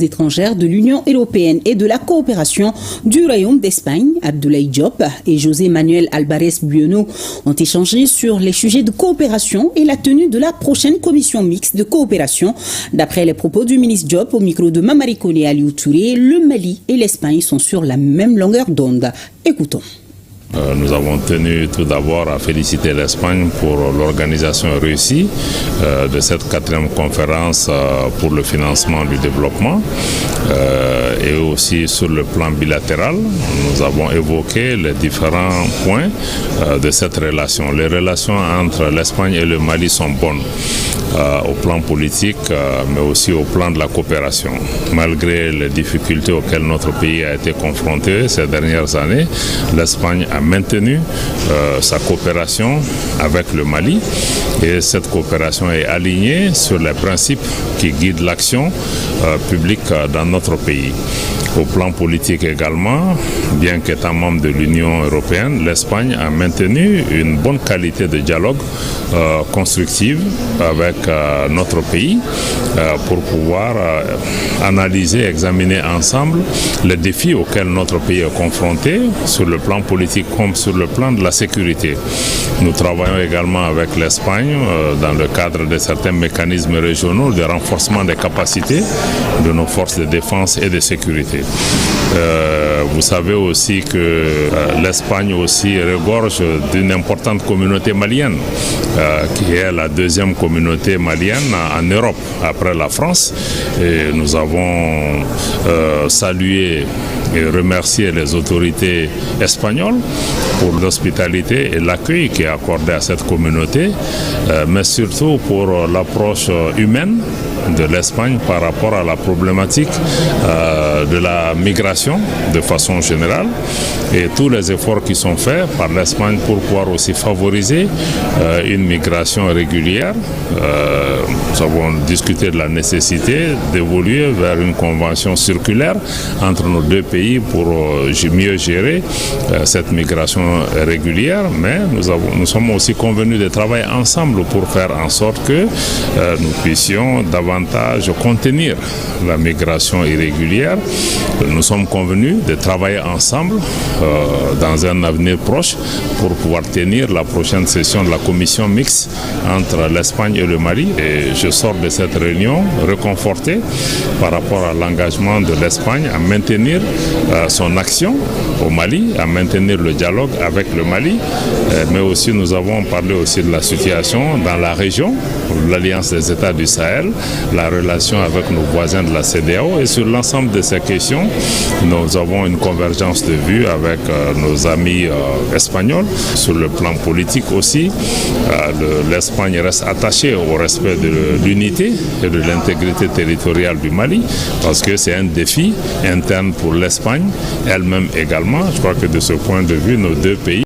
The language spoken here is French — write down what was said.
étrangères de l'Union européenne et de la coopération du Royaume d'Espagne, Abdoulaye Diop et José Manuel Alvarez Bueno ont échangé sur les sujets de coopération et la tenue de la prochaine commission mixte de coopération. D'après les propos du ministre Diop au micro de Mamari Koné Aliou Touré, le Mali et l'Espagne sont sur la même longueur d'onde. Écoutons. Nous avons tenu tout d'abord à féliciter l'Espagne pour l'organisation réussie de cette 4e conférence pour le financement du développement et aussi sur le plan bilatéral. Nous avons évoqué les différents points de cette relation. Les relations entre l'Espagne et le Mali sont bonnes au plan politique mais aussi au plan de la coopération. Malgré les difficultés auxquelles notre pays a été confronté ces dernières années, l'Espagne a maintenu sa coopération avec le Mali et cette coopération est alignée sur les principes qui guident l'action publique dans notre pays. Au plan politique également, bien qu'étant membre de l'Union européenne, l'Espagne a maintenu une bonne qualité de dialogue constructive avec notre pays pour pouvoir analyser, examiner ensemble les défis auxquels notre pays est confronté sur le plan politique comme sur le plan de la sécurité. Nous travaillons également avec l'Espagne dans le cadre de certains mécanismes régionaux de renforcement des capacités de nos forces de défense et de sécurité. Vous savez aussi que l'Espagne aussi regorge d'une importante communauté malienne, qui est la 2e communauté malienne en Europe après la France. Et nous avons salué et remercié les autorités espagnoles pour l'hospitalité et l'accueil qui est accordé à cette communauté, mais surtout pour l'approche humaine de l'Espagne par rapport à la problématique de la migration de façon générale et tous les efforts qui sont faits par l'Espagne pour pouvoir aussi favoriser une migration régulière. Nous avons discuté de la nécessité d'évoluer vers une convention circulaire entre nos deux pays pour mieux gérer cette migration régulière, mais nous sommes aussi convenus de travailler ensemble pour faire en sorte que nous puissions davantage contenir la migration irrégulière. Nous sommes convenus de travailler ensemble dans un avenir proche pour pouvoir tenir la prochaine session de la commission mixte entre l'Espagne et le Mali. Et je sors de cette réunion réconforté par rapport à l'engagement de l'Espagne à maintenir son action au Mali, à maintenir le dialogue avec le Mali, mais aussi nous avons parlé aussi de la situation dans la région, l'Alliance des États du Sahel, la relation avec nos voisins de la CEDEAO et sur l'ensemble de ces questions, nous avons une convergence de vues avec nos amis espagnols. Sur le plan politique aussi, l'Espagne reste attachée au respect de l'unité et de l'intégrité territoriale du Mali parce que c'est un défi interne pour l'Espagne, elle-même également. Je crois que de ce point de vue, nos deux pays